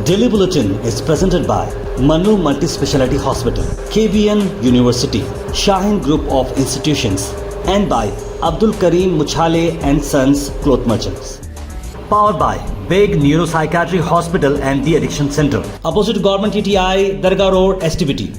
Daily Bulletin is presented by Manu Multi-Speciality Hospital, KBN University, Shaheen Group of Institutions, and by Abdul Karim Muchale and Sons Cloth Merchants. Powered by Big Neuropsychiatry Hospital and The Addiction Center, opposite Government TTI, Dargah Road, STBT.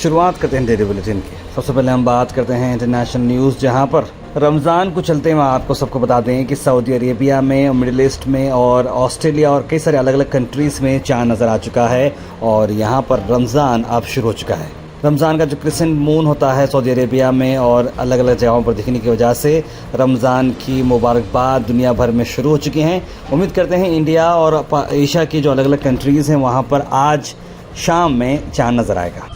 शुरुआत करते हैं daily bulletin की। सबसे पहले हम बात करते हैं इंटरनेशनल न्यूज़, जहां पर रमज़ान को चलते हुए आपको सबको बता दें कि सऊदी अरेबिया में, मिडिल ईस्ट में और ऑस्ट्रेलिया और कई सारे अलग अलग कंट्रीज़ में चाँद नज़र आ चुका है और यहां पर रमज़ान अब शुरू हो चुका है। रमज़ान का जो क्रिसेंट मून होता है सऊदी अरेबिया में और अलग अलग जगहों पर दिखने की वजह से रमज़ान की मुबारकबाद दुनिया भर में शुरू हो चुकी हैं। उम्मीद करते हैं इंडिया और एशिया की जो अलग अलग कंट्रीज़ हैं वहाँ पर आज शाम में चाँद नज़र आएगा।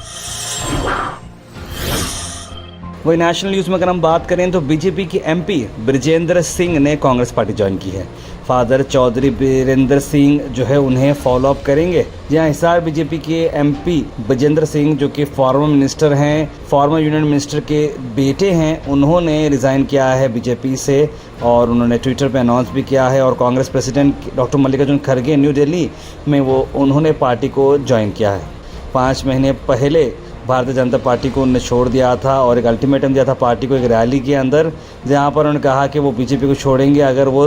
वही नेशनल न्यूज़ में अगर हम बात करें तो बीजेपी की एमपी ब्रिजेंद्र सिंह ने कांग्रेस पार्टी ज्वाइन की है। फादर चौधरी बीरेंद्र सिंह जो है उन्हें फॉलोअप करेंगे। जहाँ हिसार बीजेपी के एमपी ब्रिजेंद्र सिंह जो कि फॉर्मर मिनिस्टर हैं, फॉर्मर यूनियन मिनिस्टर के बेटे हैं, उन्होंने रिज़ाइन किया है बीजेपी से और उन्होंने ट्विटर पे अनाउंस भी किया है। और कांग्रेस प्रेसिडेंट डॉक्टर मल्लिकार्जुन खड़गे न्यू दिल्ली में उन्होंने पार्टी को ज्वाइन किया है। 5 महीने पहले भारतीय जनता पार्टी को उन्होंने छोड़ दिया था और एक अल्टीमेटम दिया था पार्टी को एक रैली के अंदर, जहां पर उन्होंने कहा कि वो बीजेपी को छोड़ेंगे अगर वो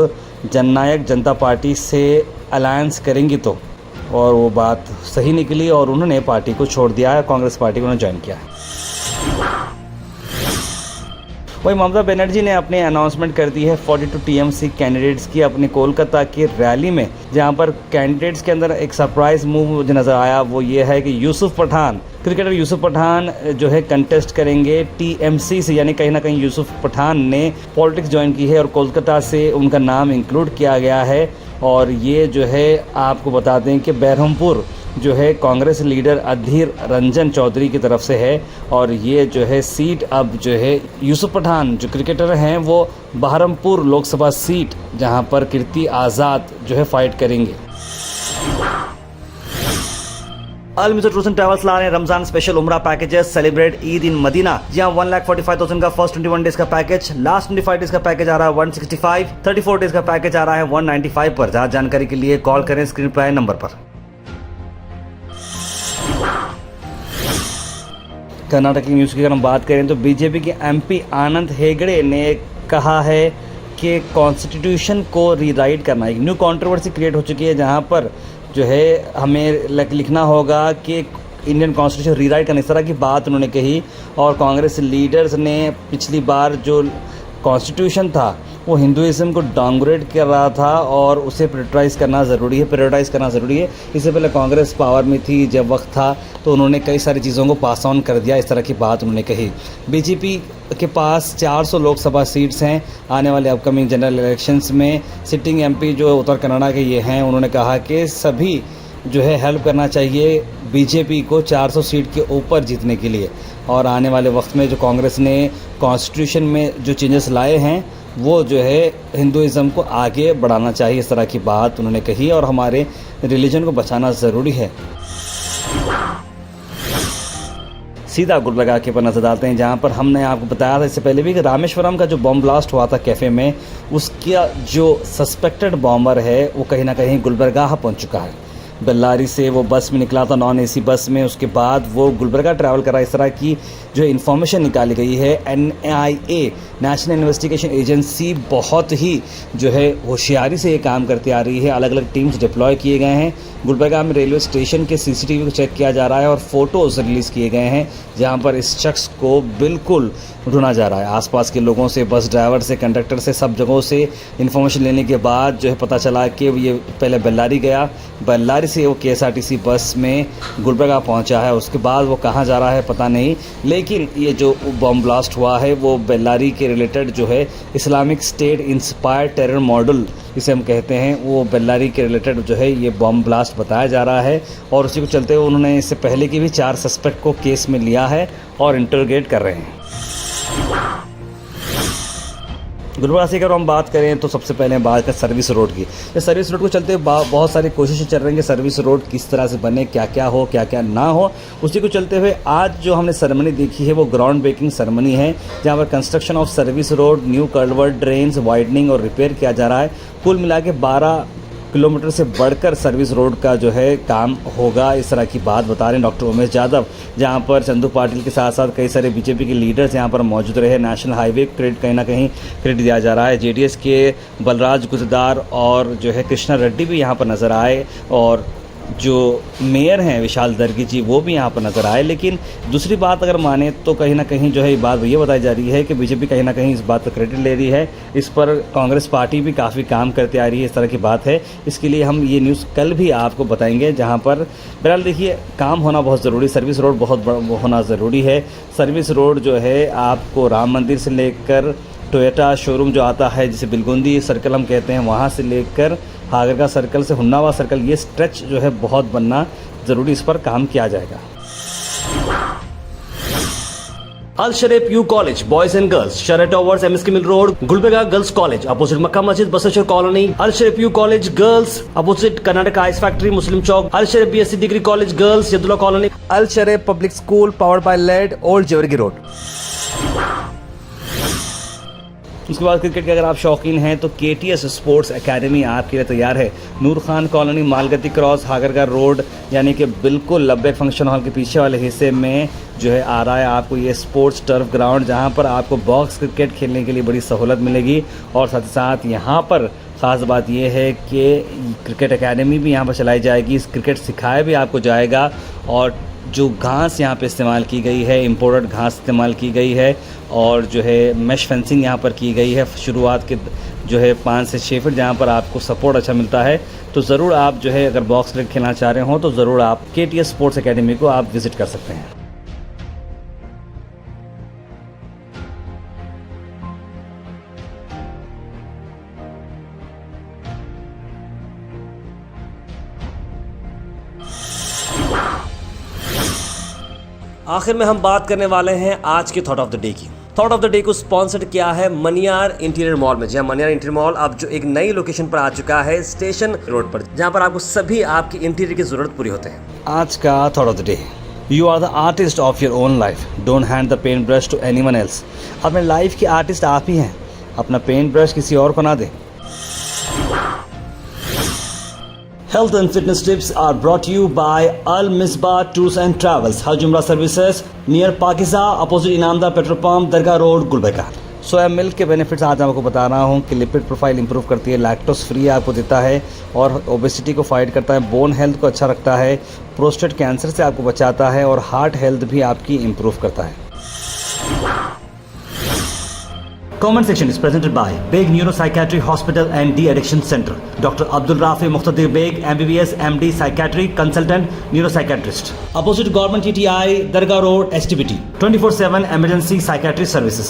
जननायक जनता पार्टी से अलायंस करेंगी तो। और वो बात सही निकली और उन्होंने पार्टी को छोड़ दिया है, कांग्रेस पार्टी को उन्होंने ज्वाइन किया है। वही ममता बनर्जी ने अपने अनाउंसमेंट कर दी है 42 टीएमसी कैंडिडेट्स की अपनी कोलकाता की रैली में, जहां पर कैंडिडेट्स के अंदर एक सरप्राइज मूव मुझे नज़र आया। वो ये है कि यूसुफ पठान, क्रिकेटर यूसुफ पठान जो है कंटेस्ट करेंगे टीएमसी से, यानी कहीं ना कहीं यूसुफ पठान ने पॉलिटिक्स ज्वाइन की है और कोलकाता से उनका नाम इंक्लूड किया गया है। और ये जो है आपको बता दें कि बहरमपुर जो है कांग्रेस लीडर अधीर रंजन चौधरी की तरफ से है और ये जो है सीट अब जो है यूसुफ पठान जो क्रिकेटर हैं वो बहरमपुर लोकसभा सीट जहां पर कीर्ति आज़ाद जो है फाइट करेंगे। Al Mizar tours and travels ला रहे हैं रमजान स्पेशल उम्रा packages celebrate Eid in Medina. जहां 1,45,000 का फर्स्ट 21 डेज का पैकेज, लास्ट 25 डेज का पैकेज आ रहा है 165, 34 डेज का पैकेज आ रहा है 195 पर। ज्यादा जानकारी के लिए कॉल करें स्क्रीन पर आए नंबर पर। कर्नाटक की न्यूज़ की अगर हम बात करें तो बीजेपी के एमपी आनंद हेगड़े ने कहा है कि कॉन्स्टिट्यूशन को रीराइट करना, एक न्यू कंट्रोवर्सी क्रिएट हो चुकी है जहां पर जो है हमें लिखना होगा कि इंडियन कॉन्स्टिट्यूशन रीराइट करना, इस तरह की बात उन्होंने कही। और कांग्रेस लीडर्स ने पिछली बार जो कॉन्स्टिट्यूशन था वो हिंदुइज़्म को डाउनग्रेड कर रहा था और उसे प्रायोरिटाइज़ करना ज़रूरी है। इससे पहले कांग्रेस पावर में थी जब वक्त था तो उन्होंने कई सारी चीज़ों को पास ऑन कर दिया, इस तरह की बात उन्होंने कही। बीजेपी के पास 400 लोकसभा सीट्स हैं आने वाले अपकमिंग जनरल इलेक्शंस में। सिटिंग एमपी जो उत्तर कन्नड़ा के ये हैं, उन्होंने कहा कि सभी जो है हेल्प करना चाहिए बीजेपी को 400 सीट के ऊपर जीतने के लिए। और आने वाले वक्त में जो कांग्रेस ने कॉन्स्टिट्यूशन में जो चेंजेस लाए हैं वो जो है हिंदुइज़्म को आगे बढ़ाना चाहिए, इस तरह की बात उन्होंने कही। और हमारे रिलीजन को बचाना ज़रूरी है। सीधा गुलबर्गा के पर नजर डालते हैं, जहां पर हमने आपको बताया था इससे पहले भी कि रामेश्वरम का जो बॉम्ब ब्लास्ट हुआ था कैफ़े में, उसका जो सस्पेक्टेड बॉम्बर है वो कहीं ना कहीं गुलबर्गा पहुंच चुका है। बेल्लारी से वो बस में निकला था, नॉन एसी बस में, उसके बाद वो गुलबर्गा ट्रैवल करा। इस तरह की जो इन्फॉर्मेशन निकाली गई है। NIA नेशनल इन्वेस्टिगेशन एजेंसी बहुत ही जो है होशियारी से ये काम करती आ रही है। अलग अलग टीम्स डिप्लॉय किए गए हैं। गुलबर्गा में रेलवे स्टेशन के CCTV को चेक किया जा रहा है और फोटोज़ रिलीज़ किए गए हैं जहां पर इस शख्स को बिल्कुल ढूंढा जा रहा है। आसपास के लोगों से, बस ड्राइवर से, कंडक्टर से, सब जगहों से इन्फॉर्मेशन लेने के बाद जो है पता चला कि ये पहले बेल्लारी गया, बेल्लारी से वो KSRTC बस में गुलबर्गा पहुंचा है। उसके बाद वो कहाँ जा रहा है पता नहीं, लेकिन ये जो बॉम्ब ब्लास्ट हुआ है वो बेल्लारी के रिलेटेड जो है Islamic state inspired terror model इसे हम कहते हैं, वो बेल्लारी के रिलेटेड जो है ये बॉम्ब ब्लास्ट बताया जा रहा है। और उसी को चलते हुए उन्होंने इससे पहले की भी 4 सस्पेक्ट को केस में लिया है और इंटरोगेट कर रहे हैं। गुलबर्गा से अगर हम बात करें तो सबसे पहले बात करें सर्विस रोड की। इस सर्विस रोड को चलते हुए बहुत सारी कोशिशें चल रही हैं कि सर्विस रोड किस तरह से बने, क्या क्या हो, क्या क्या ना हो। उसी को चलते हुए आज जो हमने सेरेमनी देखी है वो ग्राउंड ब्रेकिंग सेरेमनी है, जहाँ पर construction of service road, new culvert, drains, widening और रिपेयर किया जा रहा है। कुल मिला के 12 किलोमीटर से बढ़कर सर्विस रोड का जो है काम होगा, इस तरह की बात बता रहे हैं डॉक्टर उमेश यादव। जहां पर चंदू पाटिल के साथ साथ कई सारे बीजेपी के लीडर्स यहां पर मौजूद रहे। नेशनल हाईवे क्रेडिट कहीं ना कहीं क्रेडिट दिया जा रहा है। जेडीएस के बलराज गुजदार और जो है कृष्णा रेड्डी भी यहां पर नज़र आए, और जो मेयर हैं विशाल दर्गी जी वो भी यहाँ पर नज़र आए। लेकिन दूसरी बात अगर माने तो कहीं ना कहीं जो है ये बात ये बताई जा रही है कि बीजेपी कहीं ना कहीं इस बात का क्रेडिट ले रही है। इस पर कांग्रेस पार्टी भी काफ़ी काम करते आ रही है, इस तरह की बात है। इसके लिए हम ये न्यूज़ कल भी आपको बताएंगे, जहाँ पर बहरहाल देखिए काम होना बहुत ज़रूरी, सर्विस रोड बहुत होना ज़रूरी है। सर्विस रोड जो है आपको राम मंदिर से लेकर टोयोटा शोरूम जो आता है जिसे बिलगुंदी सर्कल हम कहते हैं, वहाँ से लेकर हागरका सर्कल से हुन्नावा सर्कल, ये स्ट्रेच जो है बहुत बनना ज़रूरी, इस पर काम किया जाएगा। Al Sharif U college boys and girls, शरट towers, MSK mill road, Gulbarga girls college opposite Makka Masjid, Basaveshwar colony. Al Sharif U college girls opposite Karnataka ice factory, Muslim Chowk. Al Sharif BSc degree college girls, Yadulla colony. Al Sharif public school powered by लेड, ओल्ड जेवरगी रोड। उसके बाद cricket के अगर आप शौकीन हैं तो केटीएस स्पोर्ट्स एकेडमी आपके लिए तैयार है। Noor Khan colony, Malgatti cross, Hagaraga road, यानी कि बिल्कुल लब्बैक फंक्शन हॉल के पीछे वाले हिस्से में जो है आ रहा है आपको ये स्पोर्ट्स टर्फ ग्राउंड, जहां पर आपको बॉक्स क्रिकेट खेलने के लिए बड़ी सहूलत मिलेगी। और साथ ही साथ यहाँ पर ख़ास बात यह है कि क्रिकेट एकेडमी भी यहाँ पर चलाई जाएगी, क्रिकेट सिखाया भी आपको जाएगा। और जो घास यहाँ पे इस्तेमाल की गई है, इम्पोर्टेड घास इस्तेमाल की गई है, और जो है मैश फेंसिंग यहाँ पर की गई है। शुरुआत के जो है 5 से 6 फीट जहाँ पर आपको सपोर्ट अच्छा मिलता है। तो ज़रूर आप जो है अगर बॉक्स क्रिकेट खेलना चाह रहे हो तो ज़रूर आप केटीएस स्पोर्ट्स एकेडमी को आप विज़िट कर सकते हैं। आखिर में हम बात करने वाले हैं आज के थॉट ऑफ द डे की। थॉट ऑफ द डे को स्पॉन्सर्ड किया है मनियार इंटीरियर मॉल में। जहां मनियार इंटीरियर मॉल अब जो एक नई लोकेशन पर आ चुका है स्टेशन रोड पर, जहां पर आपको सभी आपकी इंटीरियर की जरूरत पूरी होते हैं। आज का thought of the day, you are the artist of your own life, don't hand the paint brush to anyone else. अपने लाइफ के आर्टिस्ट आप ही हैं, अपना पेंट ब्रश किसी और को ना दें। Health and fitness tips are brought to you by Al Misbah Tours and Travels, Hajj Umrah Services near Pakiza, opposite Inamda Petrol Pump, Dargah Road, Gulbarga। Soya milk के बेनिफिट्स आज आपको बता रहा हूँ कि लिपिड प्रोफाइल इंप्रूव करती है, lactose free आपको देता है और ओबेसिटी को फाइट करता है, बोन हेल्थ को अच्छा रखता है, प्रोस्टेट कैंसर से आपको बचाता है और हार्ट हेल्थ भी आपकी इंप्रूव करता है। Comment section is presented by Beg Neuropsychiatry Hospital and De-Addiction Center. Dr. Abdul Rafi Muqtadir Beg, MBBS, MD, Psychiatry, Consultant, Neuropsychiatrist. Opposite Government TTI, Dargah Road, STBT. 24/7 Emergency Psychiatry Services.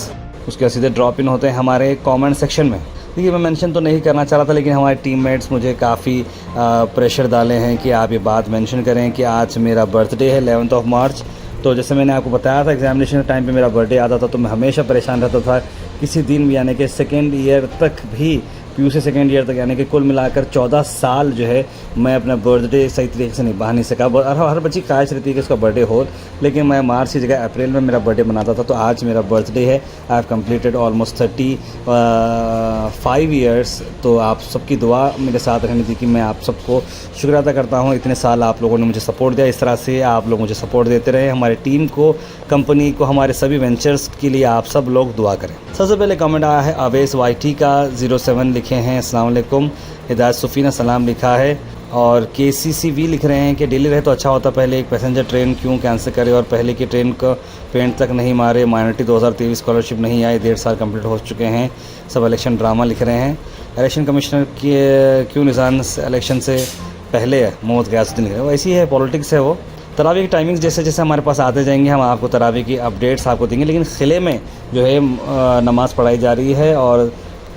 उसके सीधे drop in होते हैं हमारे comment section में। देखिए मैं mention तो नहीं करना चाह रहा था, लेकिन हमारे टीममेट्स मुझे काफ़ी प्रेशर डाले हैं कि आप ये बात मेंशन करें कि आज मेरा बर्थडे है 11 मार्च। तो जैसे मैंने आपको बताया था एग्जामिनेशन के टाइम पे मेरा बर्थडे आता था तो मैं हमेशा परेशान रहता था किसी दिन भी, यानी कि सेकेंड ईयर तक भी, पीयू से सेकेंड ईयर तक, यानी कि कुल मिलाकर 14 साल जो है मैं अपना बर्थडे सही तरीके से निभा नहीं सका। हर बच्ची की ख्वाहिश रहती है कि उसका बर्थडे हो, लेकिन मैं मार्च की जगह अप्रैल में मेरा बर्थडे मनाता था। तो आज मेरा बर्थडे है। I have completed almost 35 years. तो आप सबकी दुआ मेरे साथ रहने दी कि मैं आप सबको शुक्र अदा करता हूँ, इतने साल आप लोगों ने मुझे सपोर्ट दिया। इस तरह से आप लोग मुझे सपोर्ट देते रहे, हमारी टीम को, कंपनी को, हमारे सभी वेंचर्स के लिए आप सब लोग दुआ करें। सबसे पहले कमेंट आया है अवेश वाईटी का, 07 लिखे हैं, अस्सलाम वालेकुम। हिदायत सुफ़ीना सलाम लिखा है, और KCCV लिख रहे हैं कि डेली रहे तो अच्छा होता, पहले एक पैसेंजर ट्रेन क्यों कैंसिल करे और पहले की ट्रेन को पेंट तक नहीं मारे, माइनॉरिटी 2023 स्कॉलरशिप नहीं आई, 1.5 साल कंप्लीट हो चुके हैं, सब इलेक्शन ड्रामा लिख रहे हैं। इलेक्शन कमिश्नर की क्यों निशान इलेक्शन से पहले मोहम्मद गयासुद्दीन लिख रहे हैं, वैसी है, पॉलिटिक्स है वो। तरावी की टाइमिंग्स जैसे जैसे हमारे पास आते जाएंगे हम आपको तरावी की अपडेट्स आपको देंगे, लेकिन ख़िले में जो है नमाज़ पढ़ाई जा रही है और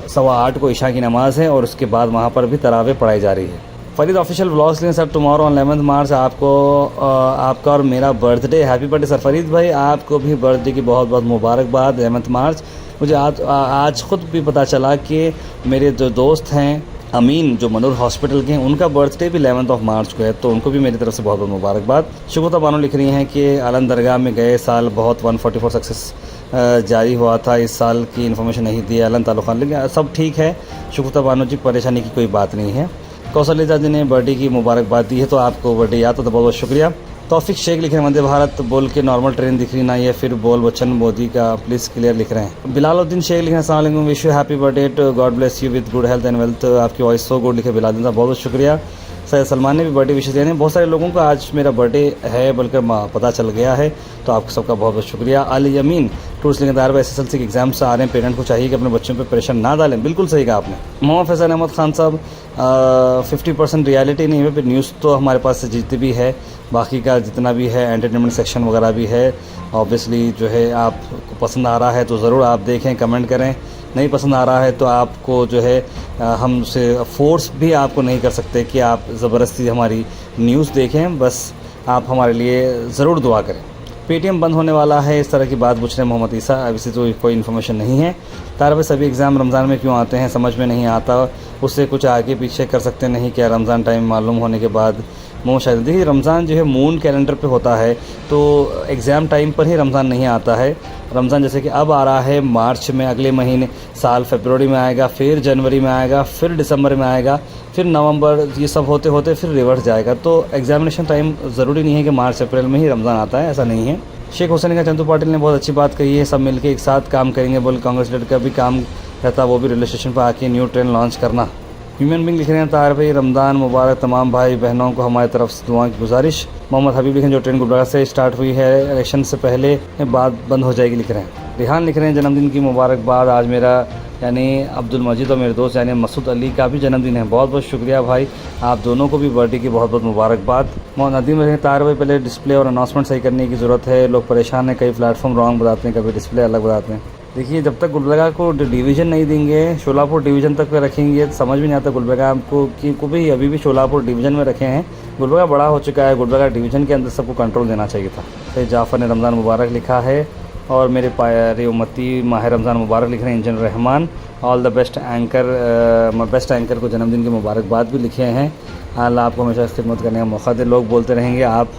8:15 को इशा की नमाज़ है और उसके बाद वहाँ पर भी तरावे पढ़ाई जा रही है। फरीद ऑफिशियल व्लॉग्स लें सर, टुमारो ऑन 11 मार्च आपको आपका और मेरा birthday, happy birthday sir Farid भाई, आपको भी बर्थडे की बहुत बहुत मुबारकबाद 11 मार्च। मुझे आज खुद भी पता चला कि मेरे जो दोस्त हैं अमीन जो मनूर हॉस्पिटल के हैं, उनका बर्थडे भी 11 मार्च को है, तो उनको भी मेरी तरफ से बहुत बहुत मुबारकबाद। शुकुता बानो लिख रही हैं कि आलन दरगाह में गए साल बहुत 144 सक्सेस जारी हुआ था, इस साल की इन्फॉर्मेशन नहीं दी आलन तालुक खान, लेकिन सब ठीक है शुकुता बानो जी, परेशानी की कोई बात नहीं है। कौशल्या जी ने बर्थडे की मुबारकबाद दी है, तो आपको बर्थडे याद हो तो बहुत बहुत शुक्रिया। तौफिक शेख लिख रहे हैं वंदे भारत बोल के नॉर्मल ट्रेन दिख रही ना, ये फिर बोल बच्चन मोदी का प्लीज़ क्लियर लिख रहे हैं। बिलालुद्दीन शेख लिख रहे हैं अस्सलाम वालेकुम, wish you happy birthday to god bless you with good health and wealth, आपकी वॉइस सो गुड लिखे बिलालुद्दीन साहब, बहुत बहुत शुक्रिया। सैयद सलमान ने भी बर्थडे विशेष देने, बहुत सारे लोगों का आज मेरा बर्थडे है बल्कि पता चल गया है, तो आप सबका बहुत बहुत शुक्रिया। अली यमीन टूर्स लिखे दार SSLC के एग्जाम्स आ रहे हैं, पेरेंट को चाहिए कि अपने बच्चों पे प्रेशर ना डालें, बिल्कुल सही कहा आपने। मोहम्मद फैज़ल अहमद खान साहब 50% रियलिटी नहीं है, फिर न्यूज़ तो हमारे पास से जितनी भी है, बाकी का जितना भी है एंटरटेनमेंट सेक्शन वगैरह भी है, ऑब्वियसली जो है आपको पसंद आ रहा है तो ज़रूर आप देखें, कमेंट करें, नहीं पसंद आ रहा है तो आपको जो है हम उसे फोर्स भी आपको नहीं कर सकते कि आप ज़बरदस्ती हमारी न्यूज़ देखें, बस आप हमारे लिए ज़रूर दुआ करें। पेटीएम बंद होने वाला है, इस तरह की बात पूछ रहे हैं मोहम्मद ईसा, अभी से तो कोई इन्फॉर्मेशन नहीं है। तारब सभी एग्ज़ाम रमज़ान में क्यों आते हैं समझ में नहीं आता, उससे कुछ आगे पीछे कर सकते नहीं क्या रमज़ान टाइम मालूम होने के बाद। शायद देखिए रमज़ान जो है मून कैलेंडर पे होता है, तो एग्ज़ाम टाइम पर ही रमज़ान नहीं आता है। रमज़ान जैसे कि अब आ रहा है मार्च में, अगले महीने साल फरवरी में आएगा, फिर जनवरी में आएगा, फिर दिसंबर में आएगा, फिर नवंबर, ये सब होते होते फिर रिवर्स जाएगा। तो एग्जामिनेशन टाइम ज़रूरी नहीं है कि मार्च अप्रैल में ही रमज़ान आता है, ऐसा नहीं है। शेख हुसैन का चंदू पाटिल ने बहुत अच्छी बात कही है, सब मिलकर एक साथ काम करेंगे बोल, कांग्रेस लीडर का भी काम रहता, वो भी रेलवे स्टेशन पर आके न्यू ट्रेन लॉन्च करना। ह्यूमन बींग लिख रहे हैं तार भाई रमज़ान मुबारक, तमाम भाई बहनों को हमारी तरफ से दुआ की गुजारिश। मोहम्मद हबीब लिख रहे हैं जो ट्रेन गुलबर्गा से स्टार्ट हुई है इलेक्शन से पहले बाद बंद हो जाएगी लिख रहे हैं। रिहान लिख रहे हैं जन्मदिन की मुबारकबाद, आज मेरा यानी अब्दुल मजीद और मेरे दोस्त यानी मसूद अली का भी जन्मदिन है, बहुत बहुत शुक्रिया भाई, आप दोनों को भी बर्थडे की बहुत बहुत मुबारकबाद। मोहम्मद नदीम लिख रहे हैं तार भाई पहले डिस्प्ले और अनाउंसमेंट सही करने की ज़रूरत है, लोग परेशान हैं, कई प्लेटफॉर्म रॉन्ग बताते हैं, कभी डिस्प्ले अलग बताते हैं। देखिए जब तक गुलबर्गा को डिवीज़न नहीं देंगे, शोलापुर डिवीज़न तक रखेंगे, समझ में नहीं आता गुलबर्गा को भी अभी भी शोलापुर डिवीज़न में रखे हैं। गुलबर्गा बड़ा हो चुका है, गुलबर्गा डिवीज़न के अंदर सबको कंट्रोल देना चाहिए था। सैयद जाफ़र ने रमज़ान मुबारक लिखा है, और मेरे प्यारे उम्मती माह रमज़ान मुबारक लिख रहे हैं engine Rahman, all the best anchor, best anchor को जन्मदिन की मुबारकबाद भी लिखे हैं। अल्लाह आपको हमेशा खिदमत करने का मौका दे, लोग बोलते रहेंगे, आप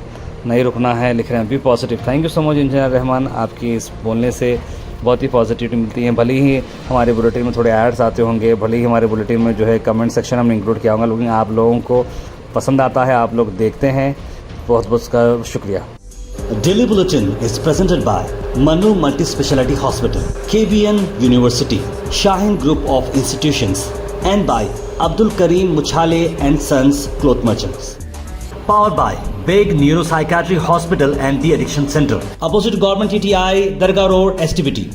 नहीं रुकना है लिख रहे हैं, be positive. Thank you so much engineer Rahman, आपकी इस बोलने से बहुत ही पॉजिटिविटी मिलती है। भले ही हमारे बुलेटिन में थोड़े एड्स आते होंगे, भले ही हमारे बुलेटिन में जो है कमेंट सेक्शन हमने इंक्लूड किया होगा, लेकिन आप लोगों को पसंद आता है, आप लोग देखते हैं, बहुत बहुत का शुक्रिया। Daily Bulletin is presented by Manu Multi Speciality Hospital, KBN University, Shaheen Group of Institutions, and by Abdul Kareem Muchale and Sons Cloth Merchants. Powered by Big Neuropsychiatry Hospital and the Addiction Center, opposite Government TTI, Dargah Road, STBT.